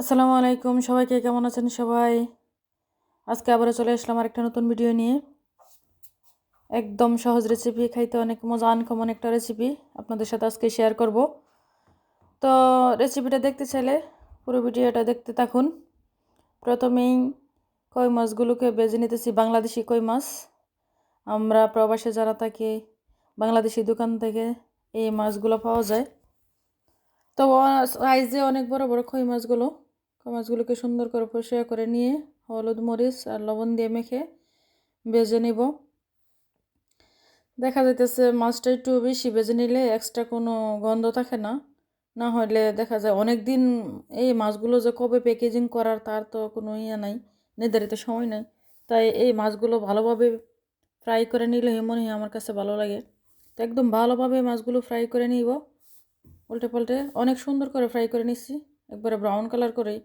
আসসালামু আলাইকুম, সবাইকে কেমন আছেন সবাই? আজকে আবারও চলে আসলাম আরেকটা নতুন ভিডিও নিয়ে। একদম সহজ রেসিপি, খাইতে অনেক মজা, আনকমন একটা রেসিপি আপনাদের সাথে আজকে শেয়ার করব। তো রেসিপিটা দেখতে চাইলে পুরো ভিডিওটা দেখতে থাকুন। প্রথমেই কই মাছগুলোকে ভেজে নিতেছি, বাংলাদেশি কই মাছ। আমরা প্রবাসে যারা থাকি, বাংলাদেশি দোকান থেকে এই মাছগুলো পাওয়া যায়। তো সাইজে অনেক বড় বড় কই মাছগুলোকে সুন্দর করে পরিষ্কার করে নিয়ে হলুদ মরিচ আর লবণ দিয়ে মেখে ভেজে নিব। দেখা যাইতেছে মাছটা একটু বেশি ভেজে নিলে এক্সট্রা কোনো গন্ধ থাকে না। না হলে দেখা যায় অনেক দিন এই মাছগুলো যে কবে প্যাকেজিং করার তার তো কোনো ইয়ে নাই, নির্ধারিত সময় নাই। তাই এই মাছগুলো ভালোভাবে ফ্রাই করে নিলে মনে হয় আমার কাছে ভালো লাগে। তো একদম ভালোভাবে মাছগুলো ফ্রাই করে নিব, উল্টে পাল্টে অনেক সুন্দর করে ফ্রাই করে নিচ্ছি, একবারে ব্রাউন কালার করেই।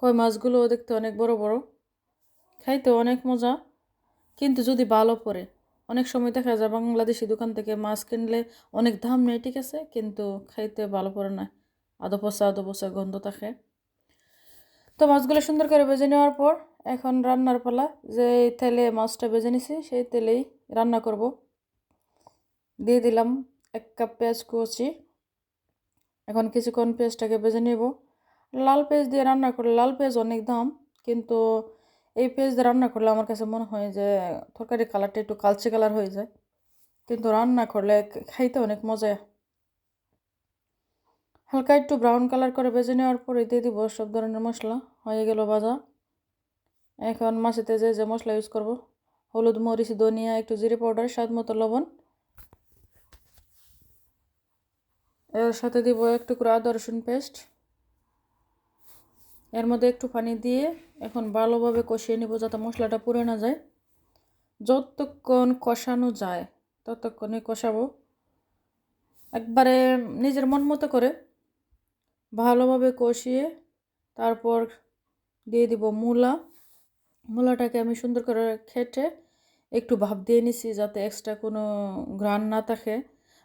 কই মাছগুলো দেখতে অনেক বড় বড়, খাইতে অনেক মজা, কিন্তু যদি ভালো পড়ে। অনেক সময় দেখা যায় বাংলাদেশি দোকান থেকে মাছ কিনলে অনেক দাম নেই, ঠিক আছে, কিন্তু খাইতে ভালো পড়ে না, আদো পচা গন্ধ থাকে। তো মাছগুলো সুন্দর করে ভেজে নেওয়ার পর এখন রান্নার পালা। যে তেলে মাছটা ভেজে নিছি সেই তেলেই রান্না করব। দিয়ে দিলাম 1 কাপ পেঁয়াজ কুচি। এখন কিছুক্ষণ পেঁয়াজটাকে ভেজে নেব। লাল পেঁয়াজ দিয়ে রান্না করলে, লাল পেঁয়াজ অনেক দাম, কিন্তু এই পেঁয়াজ দিয়ে রান্না করলে আমার কাছে মনে হয় যে তরকারি কালারটা একটু কালচে কালার হয়ে যায়, কিন্তু রান্না করলে খাইতে অনেক মজা। হালকা একটু ব্রাউন কালার করে ভেজে নেওয়ার পরে দিয়ে দিব সব ধরনের মশলা। হয়ে গেল ভাজা। এখন মাছেতে যে মশলা ইউজ করব, হলুদ মরিচ ধনিয়া একটু জিরে পাউডার স্বাদ মতো লবণ, এর সাথে দিব এক টুকরো আদা রসুন পেস্ট। এর মধ্যে একটু পানি দিয়ে এখন ভালোভাবে কষিয়ে নিব যাতে মশলাটা পুড়ে না যায়। যতক্ষণ কষানো যায় ততক্ষণই কষাবো, একবারে নিজের মন মতো করে ভালোভাবে কষিয়ে। তারপর দিয়ে দিব মূলাটাকে আমি সুন্দর করে খেটে একটু ভাপ দিয়ে নিছি যাতে এক্সট্রা কোনো ঘ্রাণ না থাকে।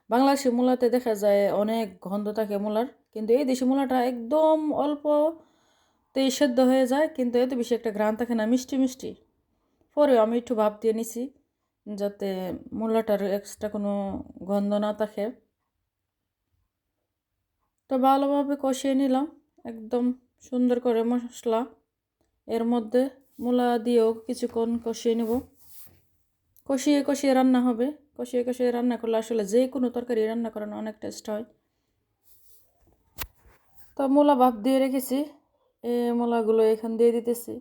বাংলাদেশি মূলাতে দেখা যায় অনেক গন্ধ থাকে মূলার, কিন্তু এই দেশি মূলাটা একদম অল্পতেই সেদ্ধ হয়ে যায়, কিন্তু এত বেশি একটা ঘ্রাণ থাকে না, মিষ্টি মিষ্টি। পরেও আমি একটু ভাপ দিয়ে নিছি যাতে মূলাটার এক্সট্রা কোনো গন্ধ না থাকে। তো ভালোভাবে কষিয়ে নিলাম একদম সুন্দর করে মশলা। এর মধ্যে মূলা দিয়েও কিছুক্ষণ কষিয়ে নেব। কষিয়ে কষিয়ে রান্না হবে, কষিয়ে কষিয়ে রান্না করলে আসলে যে কোনো তরকারি রান্না করানো অনেক টেস্ট হয়। তো মূলা ভাপ দিয়ে রেখেছি, এই মূলাগুলো এখান দিয়ে দিতেছি।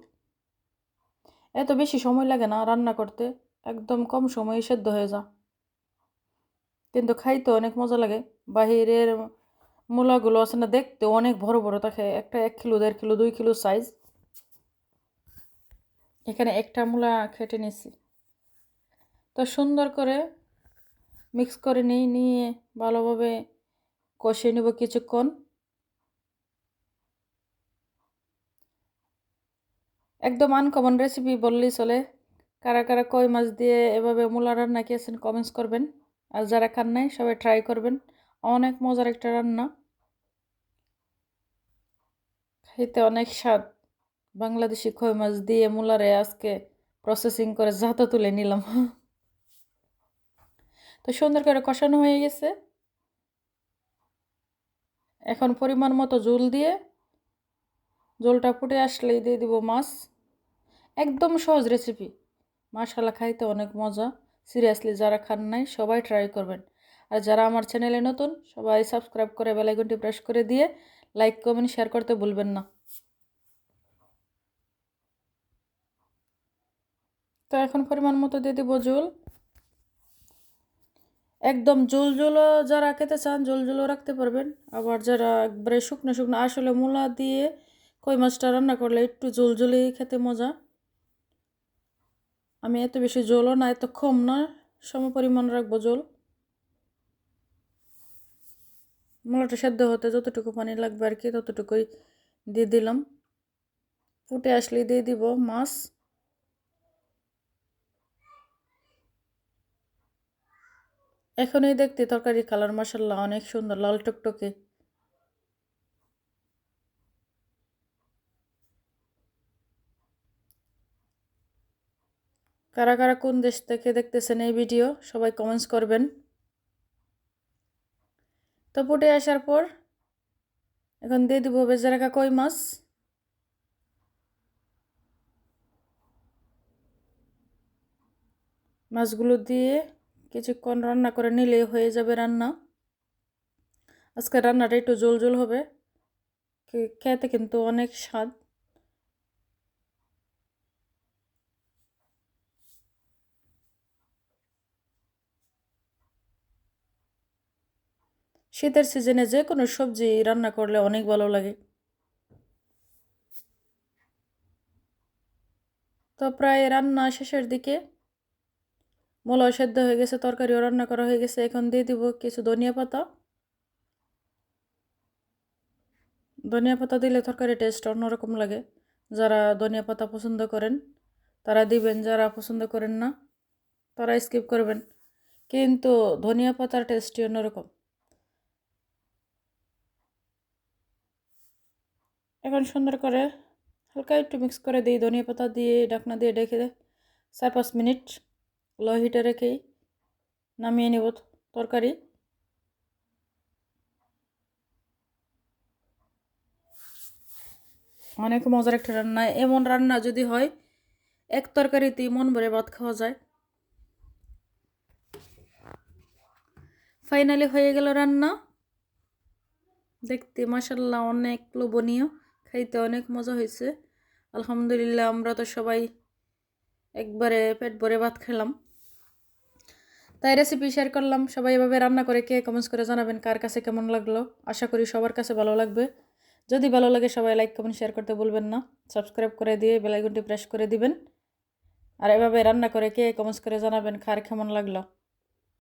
এত বেশি সময় লাগে না রান্না করতে, একদম কম সময়ে সেদ্ধ হয়ে যায়, কিন্তু খাইতে অনেক মজা লাগে। বাহিরের মূলাগুলো আছে না, দেখতে অনেক বড় বড় থাকে, একটা 1 কিলো 1.5 কিলো 2 কিলো সাইজ। এখানে একটা মূলা খেটে নিছি। তো সুন্দর করে মিক্স করে নিয়ে ভালোভাবে কষিয়ে নেব কিছুক্ষণ। একদম আনকমন রেসিপি বললেই চলে। কারা কারা কই মাছ দিয়ে এভাবে মূলা রান্না খেয়েছেন কমেন্টস করবেন, আর যারা খান নাই সবাই ট্রাই করবেন। অনেক মজার একটা রান্না, খেতে অনেক স্বাদ। বাংলাদেশি কই মাছ দিয়ে মূলারে আজকে প্রসেসিং করে জাতা তুলে নিলাম। তো সুন্দর করে কষানো হয়ে গেছে। এখন পরিমাণ মতো জল দিয়ে, জলটা ফুটে আসলেই দিয়ে দিব মাছ। একদম সহজ রেসিপি, মাশাআল্লাহ, খাইতে অনেক মজা। সিরিয়াসলি যারা খান নাই সবাই ট্রাই করবেন। আর যারা আমার চ্যানেলে নতুন সবাই সাবস্ক্রাইব করে বেল আইকনটি প্রেস করে দিয়ে লাইক কমেন্ট শেয়ার করতে ভুলবেন না। তো এখন পরিমাণ মতো দিয়ে দিব জল। একদম জল যারা খেতে চান জল রাখতে পারবেন, আবার যারা একবারে শুকনো শুকনো, আসলে মূলা দিয়ে কই মাছটা রান্না করলে একটু জলই খেতে মজা। আমি এত বেশি জলও না এত কম না, সম পরিমাণ রাখবো জল। মূলাটা সেদ্ধ হতে যতটুকু পানি লাগবে আর কি ততটুকুই দিয়ে দিলাম। ফুটে আসলে দিয়ে দিব মাছ। এখনই দেখতে তরকারি কালার মাশাআল্লাহ অনেক সুন্দর, লাল টকটকে। কারা কারা কোন দেশ থেকে দেখতেছেন এই ভিডিও সবাই কমেন্টস করবেন। তো ফুটে আসার পর এখন দিয়ে দিব ভেজে রাখা কই মাছ। মাছগুলো দিয়ে কিছুক্ষণ রান্না করে নিলেই হয়ে যাবে রান্না। আজকে রান্নাটা একটু ঝোল ঝোল হবে, খেতে কিন্তু অনেক স্বাদ। শীতের সিজনে যে কোনো সবজি রান্না করলে অনেক ভালো লাগে। তো প্রায় রান্না শেষের দিকে, মূলাও সেদ্ধ হয়ে গেছে, তরকারিও রান্না করা হয়ে গেছে। এখন দিয়ে দিব কিছু ধনিয়া পাতা। ধনিয়া পাতা দিলে তরকারি টেস্ট অন্যরকম লাগে। যারা ধনিয়া পাতা পছন্দ করেন তারা দিবেন, যারা পছন্দ করেন না তারা স্কিপ করবেন, কিন্তু ধনিয়া পাতার টেস্টই অন্যরকম। এখন সুন্দর করে হালকা একটু মিক্স করে দিই, ধনিয়া পাতা দিয়ে ঢাকনা দিয়ে ঢেকে 4-5 মিনিট লো হিটে রেখেই নামিয়ে নেব তরকারি। অনেক মজার একটা রান্না। এমন রান্না যদি হয় এক তরকারিতেই মন ভরে ভাত খাওয়া যায়। ফাইনালি হয়ে গেল রান্না। দেখতে মাশাআল্লাহ অনেক লোভনীয়, খাইতে অনেক মজা হয়েছে। আলহামদুলিল্লাহ, আমরা তো সবাই একবারে পেট ভরে ভাত খেলাম। তাই রেসিপি শেয়ার করলাম। সবাই এভাবে রান্না করে কে কমেন্টস করে জানাবেন কার কাছে কেমন লাগলো। আশা করি সবার কাছে ভালো লাগবে। যদি ভালো লাগে সবাই লাইক কমেন্ট শেয়ার করতে ভুলবেন না। সাবস্ক্রাইব করে দিয়ে বেল আইকনটি প্রেস করে দিবেন। আর এভাবে রান্না করে কে কমেন্টস করে জানাবেন কার কেমন লাগলো।